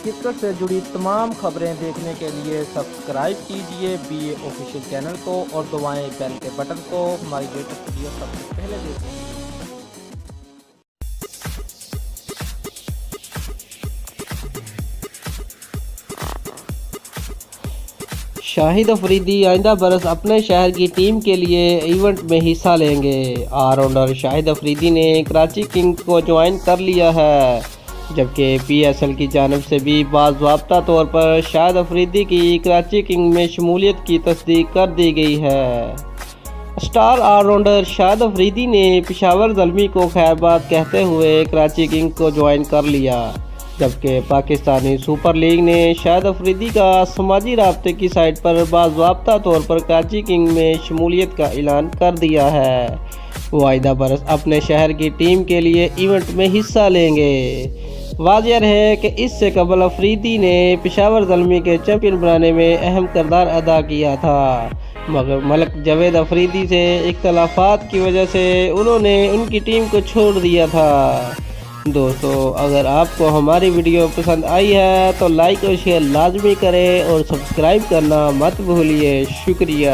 Cricket سے جڑی تمام خبریں دیکھنے کے لیے سبسکرائب کیجیے BA آفیشیل چینل کو اور دبائیں بیل کے بٹن کو۔ ہماری لیٹسٹ ویڈیو سب سے پہلے دیکھیں۔ شاہد افریدی آئندہ برس اپنے شہر کی ٹیم کے لیے ایونٹ میں حصہ لیں گے۔ آل راؤنڈر شاہد افریدی نے کراچی کنگز کو جوائن کر لیا ہے، جبکہ PSL کی جانب سے بھی باضابطہ طور پر شاہد افریدی کی کراچی کنگز میں شمولیت کی تصدیق کر دی گئی ہے۔ اسٹار آل راؤنڈر شاہد افریدی نے پشاور زلمی کو خیرباد کہتے ہوئے کراچی کنگز کو جوائن کر لیا، جبکہ پاکستانی سپر لیگ نے شاہد افریدی کا سماجی رابطے کی سائٹ پر باضابطہ طور پر کراچی کنگز میں شمولیت کا اعلان کر دیا ہے۔ وہ آئندہ برس اپنے شہر کی ٹیم کے لیے ایونٹ میں حصہ لیں گے۔ واضح ہے کہ اس سے قبل افریدی نے پشاور زلمی کے چیمپئن بنانے میں اہم کردار ادا کیا تھا، مگر ملک جاوید افریدی سے اختلافات کی وجہ سے انہوں نے ان کی ٹیم کو چھوڑ دیا تھا۔ دوستو، اگر آپ کو ہماری ویڈیو پسند آئی ہے تو لائک اور شیئر لازمی کریں اور سبسکرائب کرنا مت بھولیے۔ شکریہ۔